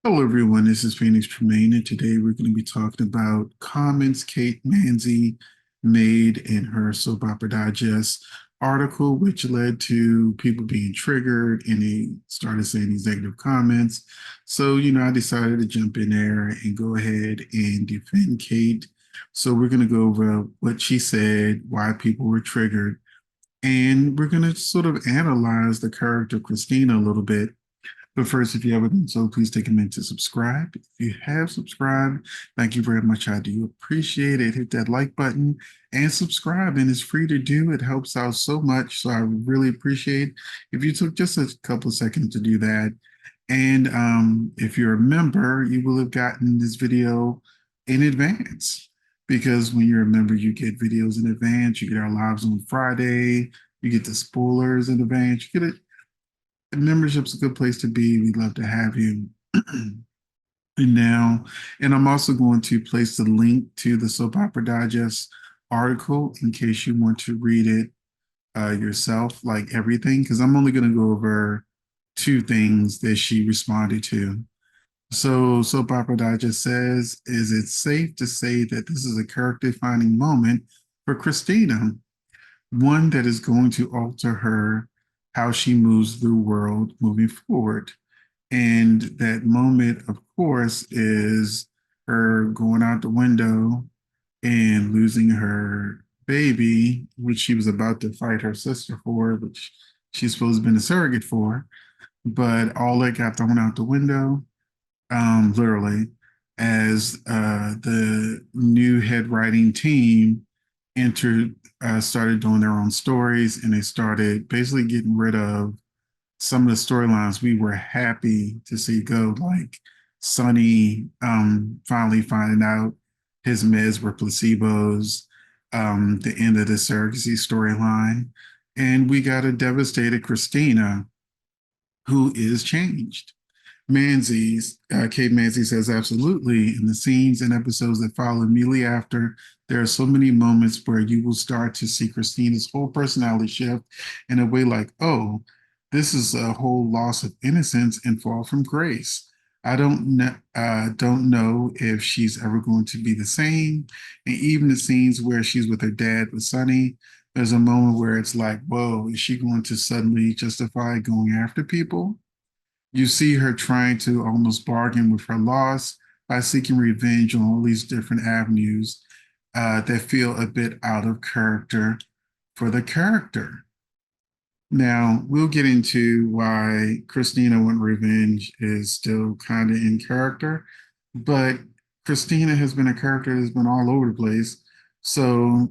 Hello, everyone. This is Phoenix Tremaine, and today we're going to be talking about comments Kate Manzi made in her Soap Opera Digest article, which led to people being triggered and they started saying these negative comments. So, I decided to jump in there and go ahead and defend Kate. So, we're going to go over what she said, why people were triggered, and we're going to sort of analyze the character Kristina a little bit. But first, if you haven't done so, please take a minute to subscribe. If you have subscribed, thank you very much. I do appreciate it. Hit that like button and subscribe, and it's free to do. It helps out so much. So I really appreciate if you took just a couple of seconds to do that. And if you're a member, you will have gotten this video in advance because when you're a member, you get videos in advance. You get our lives on Friday. You get the spoilers in advance. You get it. Membership's a good place to be. We'd love to have you. And now, and I'm also going to place the link to the Soap Opera Digest article in case you want to read it yourself, like everything, because I'm only going to go over two things that she responded to. So, Soap Opera Digest says, is it safe to say that this is a character defining moment for Kristina? One that is going to alter her, how she moves through the world moving forward. And that moment, of course, is her going out the window and losing her baby, which she was about to fight her sister for, which she's supposed to have been a surrogate for. But all that got thrown out the window, literally, as the new head writing team entered, started doing their own stories, and they started basically getting rid of some of the storylines we were happy to see go, like Sonny finally finding out his meds were placebos, the end of the surrogacy storyline, and we got a devastated Kristina who is changed. Kate Manzi says, absolutely. In the scenes and episodes that follow immediately after, there are so many moments where you will start to see Christina's whole personality shift in a way like, oh, this is a whole loss of innocence and fall from grace. I don't know if she's ever going to be the same. And even the scenes where she's with her dad with Sonny, there's a moment where it's like, whoa, is she going to suddenly justify going after people? You see her trying to almost bargain with her loss by seeking revenge on all these different avenues that feel a bit out of character for the character. Now, we'll get into why Christina Want Revenge is still kind of in character, but Christina has been a character that's been all over the place. So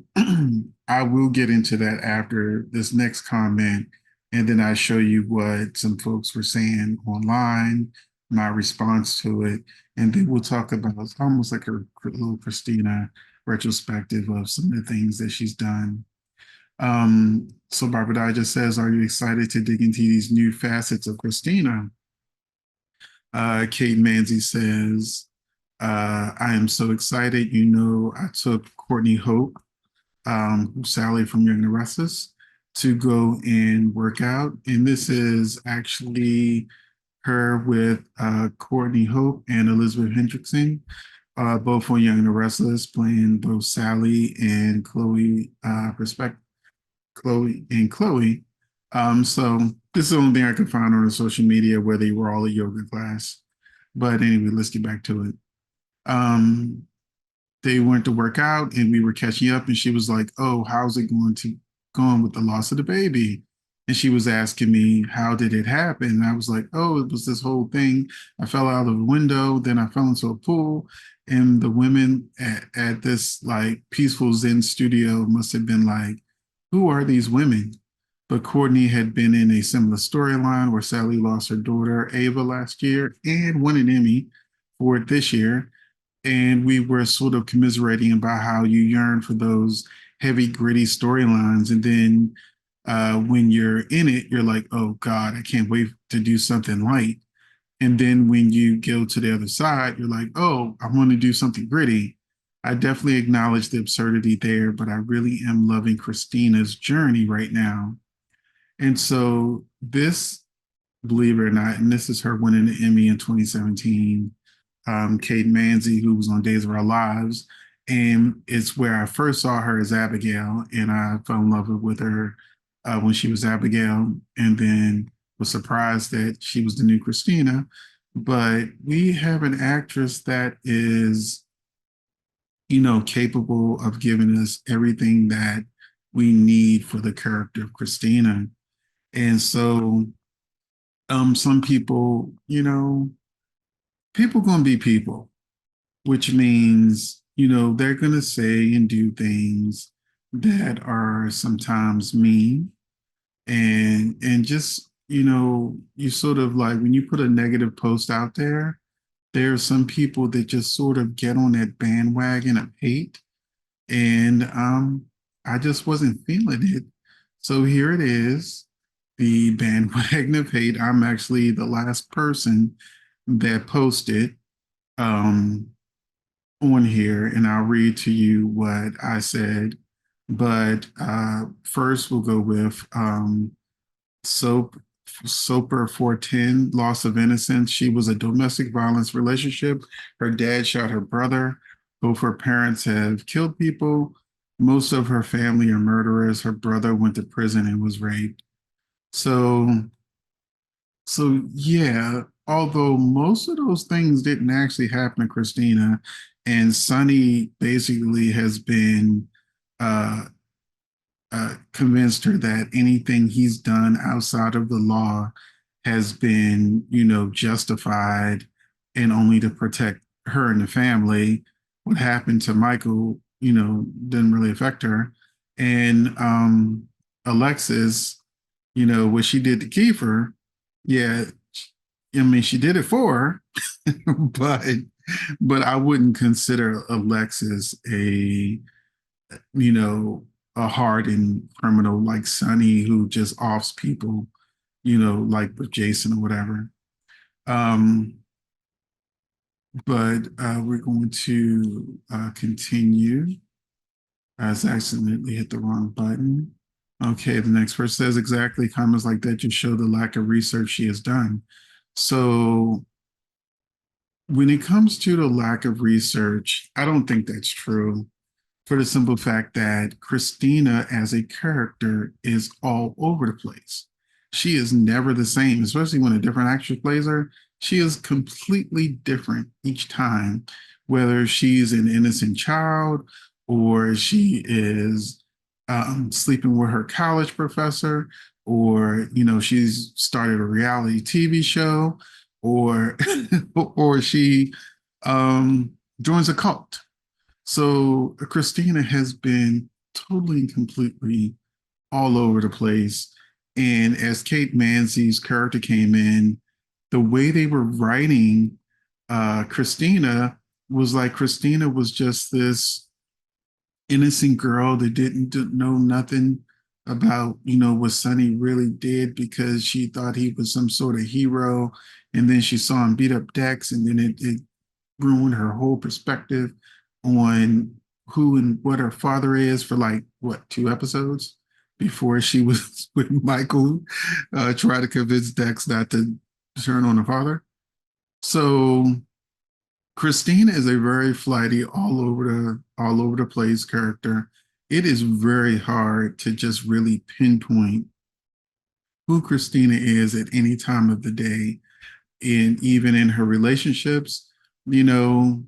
I will get into that after this next comment, and then I show you what some folks were saying online, my response to it, and then we'll talk about almost like a little Christina retrospective of some of the things that she's done. So Barbara Dye says, are you excited to dig into these new facets of Kristina? Kate Manzi says, I am so excited. I took Courtney Hope, Sally from Young and Restless, to go and work out. And this is actually her with Courtney Hope and Elizabeth Hendrickson, both on Young and Restless, playing both Sally and Chloe, Chloe and Chloe. So this is the only thing I could find on the social media where they were all a yoga class. But anyway, let's get back to it. Um, they went to work out and we were catching up, and she was like, oh, how's it going with the loss of the baby? And she was asking me, how did it happen? And I was like, oh, it was this whole thing. I fell out of a window, then I fell into a pool. And the women at this like peaceful Zen studio must have been like, who are these women? But Courtney had been in a similar storyline where Sally lost her daughter, Ava, last year and won an Emmy for it this year. And we were sort of commiserating about how you yearn for those heavy, gritty storylines. And then when you're in it, you're like, oh God, I can't wait to do something light. And then when you go to the other side, you're like, oh, I want to do something gritty. I definitely acknowledge the absurdity there, but I really am loving Christina's journey right now. And so this believe it or not, and this is her winning the Emmy in 2017. Kate Manzi, who was on Days of Our Lives, and it's where I first saw her as Abigail, and I fell in love with her when she was Abigail, and then was surprised that she was the new Kristina. But we have an actress that is, capable of giving us everything that we need for the character of Kristina. And so, some people, people gonna be people, which means, they're gonna say and do things that are sometimes mean, and just, you sort of like when you put a negative post out there are some people that just sort of get on that bandwagon of hate, and I just wasn't feeling it. So here it is, the bandwagon of hate. I'm actually the last person that posted um, on here, and I'll read to you what I said. But first, we'll go with Soap Soper 410, loss of innocence. She was a domestic violence relationship. Her dad shot her brother. Both her parents have killed people. Most of her family are murderers. Her brother went to prison and was raped. So, so yeah, although most of those things didn't actually happen to Christina, and Sonny basically has been uh, convinced her that anything he's done outside of the law has been, justified and only to protect her and the family. What happened to Michael, didn't really affect her. And Alexis, what she did to Kiefer, yeah, I mean, she did it for her, but I wouldn't consider Alexis you know, a hardened criminal like Sonny who just offs people, like with Jason or whatever. Um, but we're going to continue. I accidentally hit the wrong button. Okay, the next person says exactly comments like that just show the lack of research she has done. So when it comes to the lack of research, I don't think that's true, for the simple fact that Kristina as a character is all over the place. She is never the same, especially when a different actress plays her. She is completely different each time, whether she's an innocent child or she is sleeping with her college professor, or she's started a reality TV show, or or she joins a cult. So Christina has been totally and completely all over the place. And as Kate Manzi's character came in, the way they were writing Christina was like Christina was just this innocent girl that didn't know nothing about, what Sonny really did, because she thought he was some sort of hero. And then she saw him beat up Dex, and then it ruined her whole perspective on who and what her father is for like what, 2 episodes before she was with Michael, try to convince Dex not to turn on the father. So Christine is a very flighty, all over the place character. It is very hard to just really pinpoint who Christina is at any time of the day, and even in her relationships. You know,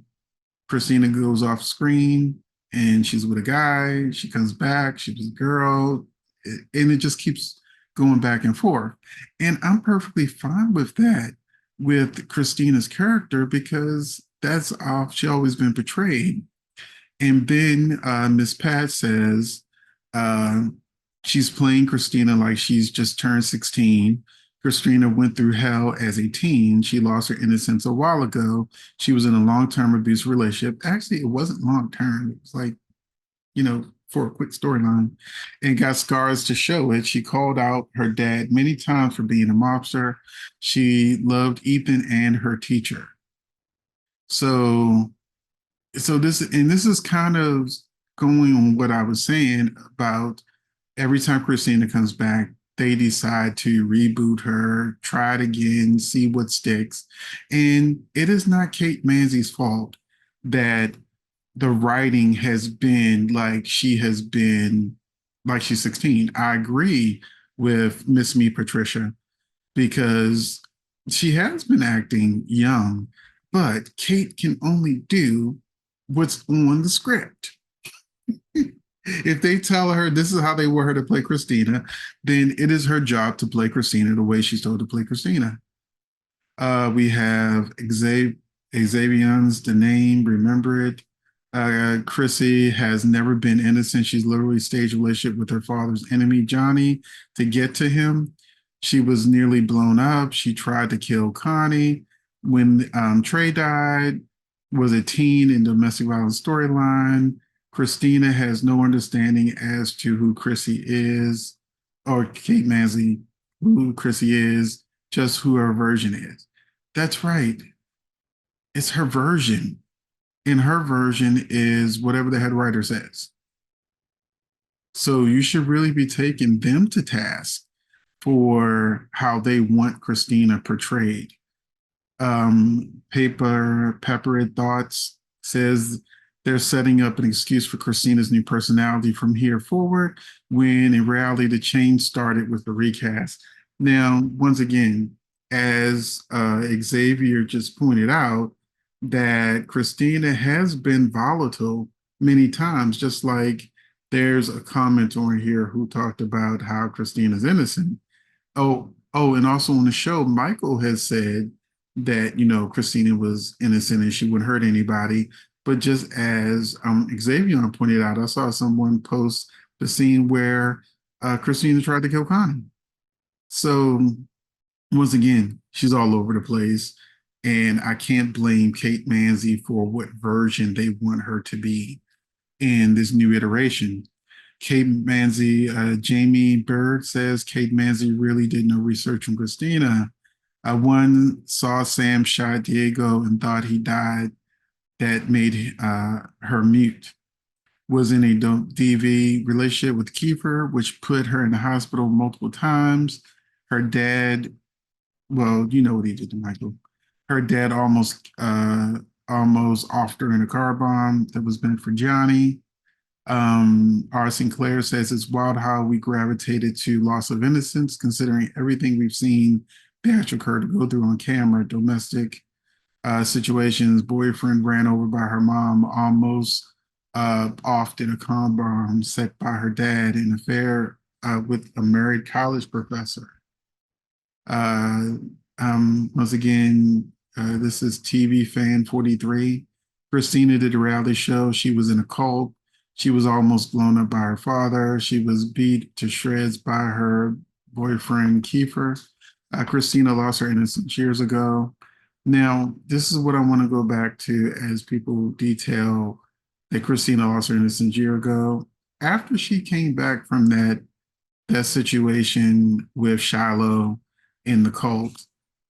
Christina goes off screen and she's with a guy. She comes back, she's with a girl, and it just keeps going back and forth. And I'm perfectly fine with that with Christina's character, because that's how she always been portrayed. And then Miss Pat says uh, she's playing Christina like she's just turned 16. Christina went through hell as a teen. She lost her innocence a while ago. She was in a long-term abuse relationship. Actually, it wasn't long-term. It was like, for a quick storyline, and got scars to show it. She called out her dad many times for being a mobster. She loved Ethan and her teacher. So this is kind of going on what I was saying about every time Christina comes back. they decide to reboot her, try it again, see what sticks. And it is not Kate Manzi's fault that the writing has been like she's 16. I agree with Miss Me Patricia because she has been acting young, but Kate can only do what's on the script. If they tell her this is how they want her to play Kristina, then it is her job to play Kristina the way she's told to play Kristina. We have Xavier's the name, remember it. Chrissy has never been innocent. She's literally staged a relationship with her father's enemy, Johnny, to get to him. She was nearly blown up. She tried to kill Connie. When Trey died, was a teen in domestic violence storyline. Kristina has no understanding as to who Chrissy is, or Kate Mansley, who Chrissy is, just who her version is. That's right. It's her version. And her version is whatever the head writer says. So you should really be taking them to task for how they want Kristina portrayed. Peppered Thoughts says they're setting up an excuse for Kristina's new personality from here forward, when in reality the change started with the recast. Now, once again, as Xavier just pointed out, that Kristina has been volatile many times, just like there's a comment on here who talked about how Kristina's innocent. And also on the show, Michael has said that, Kristina was innocent and she wouldn't hurt anybody. But just as Xavier pointed out, I saw someone post the scene where Kristina tried to kill Connie. So once again, she's all over the place. And I can't blame Kate Manzi for what version they want her to be in this new iteration. Kate Manzi, Jamie Bird says Kate Manzi really did no research on Kristina. One saw Sam shot Diego and thought he died. That made her mute. Was in a DV relationship with Kiefer, which put her in the hospital multiple times. Her dad, well, you know what he did to Michael. Her dad almost offed her in a car bomb that was meant for Johnny. R. Sinclair says it's wild how we gravitated to loss of innocence, considering everything we've seen Patrick her to go through on camera, domestic situations, boyfriend ran over by her mom, almost offed in a car bomb set by her dad, an affair with a married college professor. Uh, Once again, this is TV Fan 43. Kristina did a reality show. She was in a cult. She was almost blown up by her father. She was beat to shreds by her boyfriend, Kiefer. Kristina lost her innocence years ago. Now, this is what I want to go back to as people detail that Kristina lost her innocence a year ago. After she came back from that situation with Shiloh in the cult,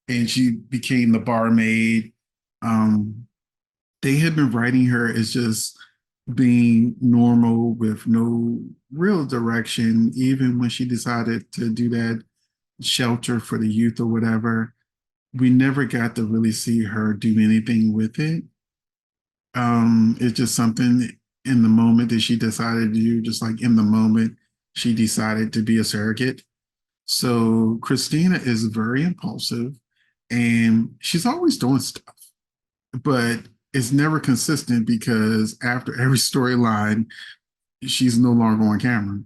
and she became the barmaid. They had been writing her as just being normal with no real direction, even when she decided to do that shelter for the youth or whatever. We never got to really see her do anything with it. It's just something in the moment that she decided to do, just like in the moment she decided to be a surrogate. So Kristina is very impulsive and she's always doing stuff, but it's never consistent because after every storyline, she's no longer on camera.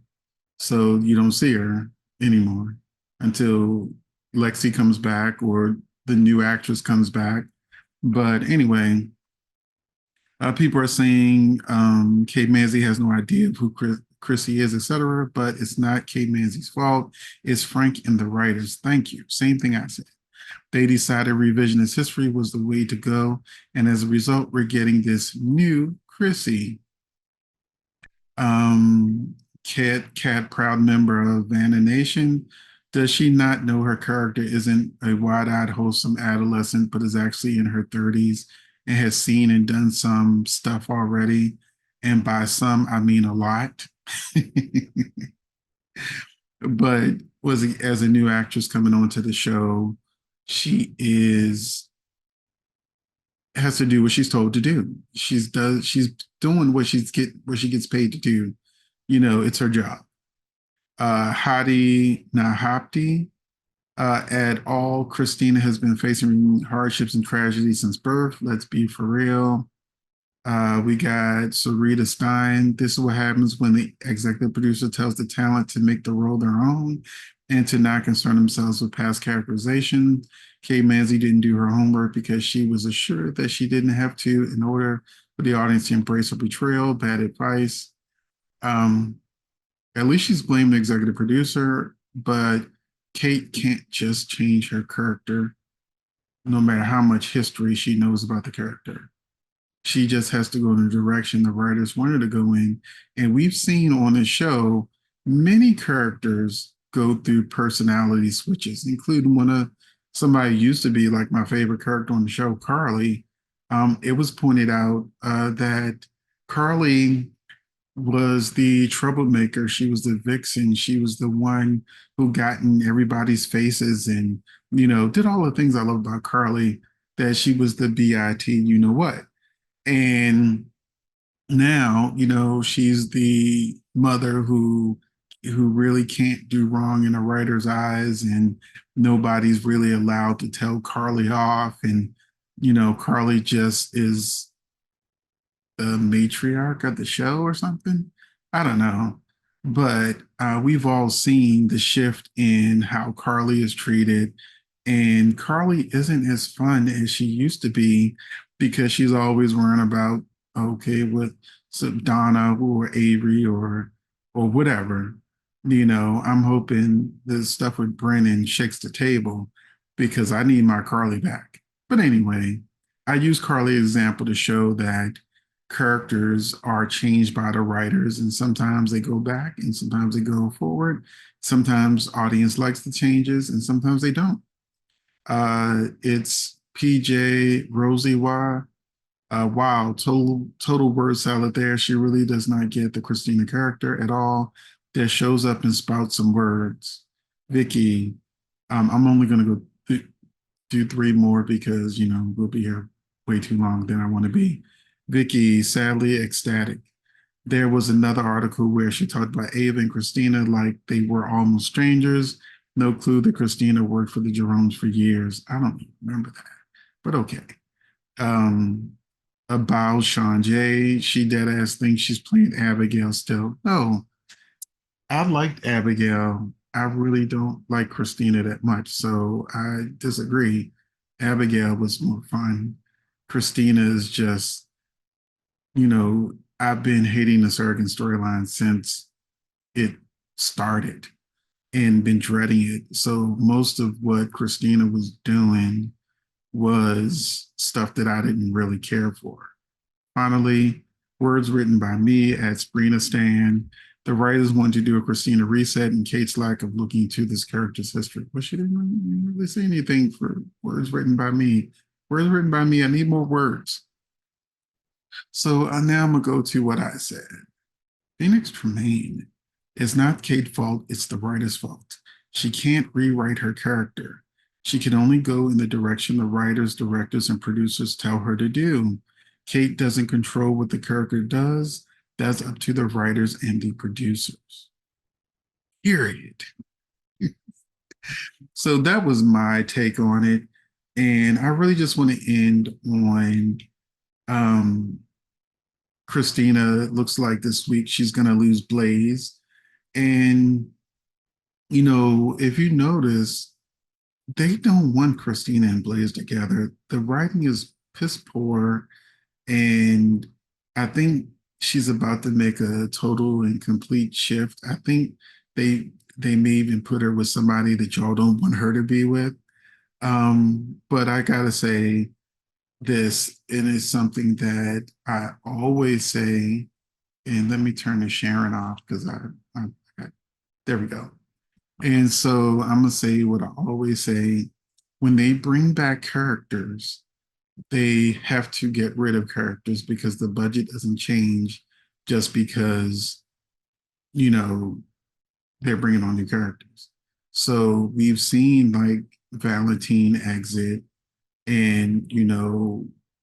So you don't see her anymore until Lexi comes back or the new actress comes back. But anyway, people are saying Kate Manzi has no idea of who Chrissy is, etc. But it's not Kate Manzi's fault. It's Frank and the writers. Thank you. Same thing I said. They decided revisionist history was the way to go. And as a result, we're getting this new Chrissy. Cat, proud member of Vanna Nation. Does she not know her character isn't a wide-eyed, wholesome adolescent, but is actually in her 30s and has seen and done some stuff already? And by some, I mean a lot. but was as a new actress coming onto the show, she is has to do what she's told to do. She's doing what she gets paid to do. You know, it's her job. Hadi Nahapti at all, Kristina has been facing hardships and tragedy since birth. Let's be for real. We got Sarita Stein. This is what happens when the executive producer tells the talent to make the role their own and to not concern themselves with past characterization. Kay Manzi didn't do her homework because she was assured that she didn't have to in order for the audience to embrace her betrayal. Bad advice. Um, at least she's blamed the executive producer, but Kate can't just change her character no matter how much history she knows about the character. She just has to go in the direction the writers wanted to go in. And we've seen on the show many characters go through personality switches, including one of somebody who used to be like my favorite character on the show, Carly. It was pointed out that Carly was the troublemaker. She was the vixen. She was the one who got in everybody's faces and, you know, did all the things I love about Carly, that she was the BIT, you know what. And now, you know, she's the mother who really can't do wrong in a writer's eyes, and nobody's really allowed to tell Carly off. And, you know, Carly just is the matriarch of the show or something. I don't know. But we've all seen the shift in how Carly is treated. And Carly isn't as fun as she used to be because she's always worrying about, okay, with Donna or Avery or whatever. You know, I'm hoping the stuff with Brennan shakes the table because I need my Carly back. But anyway, I use Carly as an example to show that characters are changed by the writers, and sometimes they go back and sometimes they go forward. Sometimes audience likes the changes and sometimes they don't. It's PJ Rosie Wah. Wow, total word salad there. She really does not get the Kristina character at all. That shows up and spouts some words. Vicky, I'm only gonna go do three more because you know we'll be here way too long than I want to be. Vicky, sadly ecstatic. There was another article where she talked about Ava and Kristina like they were almost strangers. No clue that Kristina worked for the Jeromes for years. I don't remember that, but okay. Um, about Sean J, she dead ass thinks she's playing Abigail still. No, I liked Abigail. I really don't like Kristina that much, so I disagree. Abigail was more fun. Kristina is just, you know, I've been hating the Sergen storyline since it started and been dreading it. So most of what Kristina was doing was stuff that I didn't really care for. Finally, words written by me at Sprina Stan. The writers wanted to do a Kristina reset in Kate's lack of looking into this character's history. But she didn't really say anything for words written by me. Words written by me, I need more words. So now I'm going to go to what I said. Phoenix Tremaine is not Kate's fault, it's the writer's fault. She can't rewrite her character. She can only go in the direction the writers, directors, and producers tell her to do. Kate doesn't control what the character does. That's up to the writers and the producers. Period. So that was my take on it. And I really just want to end on um, Kristina. Looks like this week she's going to lose Blaze. And, you know, if you notice, they don't want Kristina and Blaze together. The writing is piss poor. And I think she's about to make a total and complete shift. I think they may even put her with somebody that y'all don't want her to be with. But I gotta say this, it is something that I always say, and let me turn the Sharon off because I there we go. And so I'm gonna say what I always say: when they bring back characters, they have to get rid of characters because the budget doesn't change just because, you know, they're bringing on new characters. So we've seen like Valentine exit, and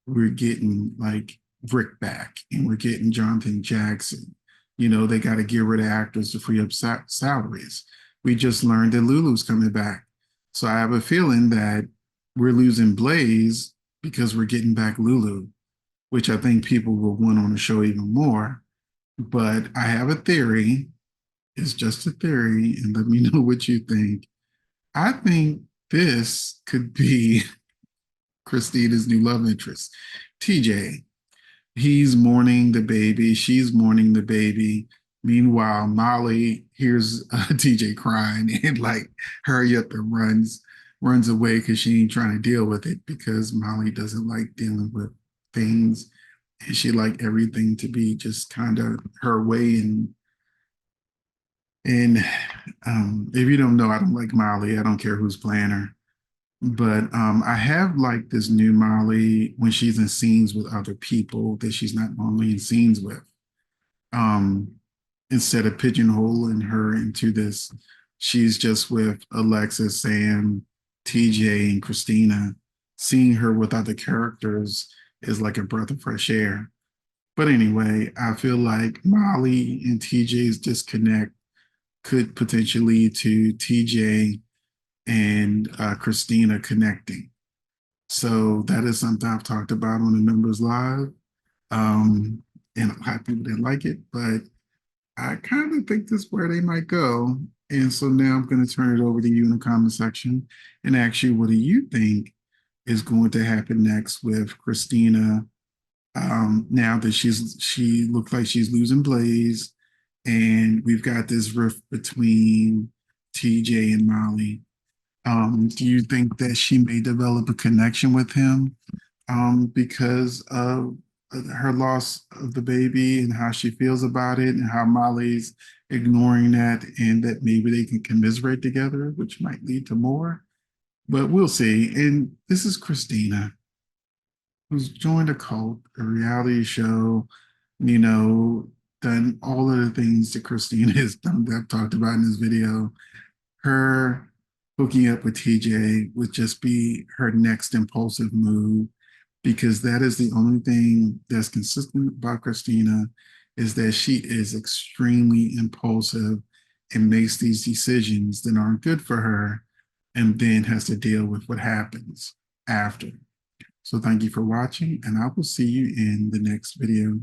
we're getting like Rick back, and we're getting Jonathan Jackson. They got to get rid of actors to free up salaries. We just learned that Lulu's coming back, so I have a feeling that we're losing Blaze because we're getting back Lulu, which I think people will want on the show even more. But I have a theory. It's just a theory, and let me know what you think. I think this could be Kristina's new love interest, TJ. He's mourning the baby. She's mourning the baby. Meanwhile, Molly hears TJ crying and like hurry up and runs away because she ain't trying to deal with it because Molly doesn't like dealing with things and she like everything to be just kind of her way. And if you don't know, I don't like Molly. I don't care who's playing her. But I have like this new Molly when she's in scenes with other people that she's not normally in scenes with. Um, Instead of pigeonholing her into this, she's just with Alexa, Sam, TJ, and Kristina. Seeing her with other characters is like a breath of fresh air. But anyway, I feel like Molly and TJ's disconnect could potentially lead to TJ and Kristina connecting. So that is something I've talked about on the Numbers Live. Um, and a lot of people didn't like it, but I kind of think this is where they might go. And so now I'm going to turn it over to you in the comment section and ask you, what do you think is going to happen next with Kristina? Now that she looks like she's losing Blaze, and we've got this rift between TJ and Molly. Do you think that she may develop a connection with him because of her loss of the baby and how she feels about it, and how Molly's ignoring that, and that maybe they can commiserate together, which might lead to more? But we'll see. And this is Kristina, who's joined a cult, a reality show, you know, done all of the things that Kristina has done that I've talked about in this video. Her hooking up with TJ would just be her next impulsive move, because that is the only thing that's consistent about Kristina, is that she is extremely impulsive and makes these decisions that aren't good for her, and then has to deal with what happens after. So thank you for watching, and I will see you in the next video.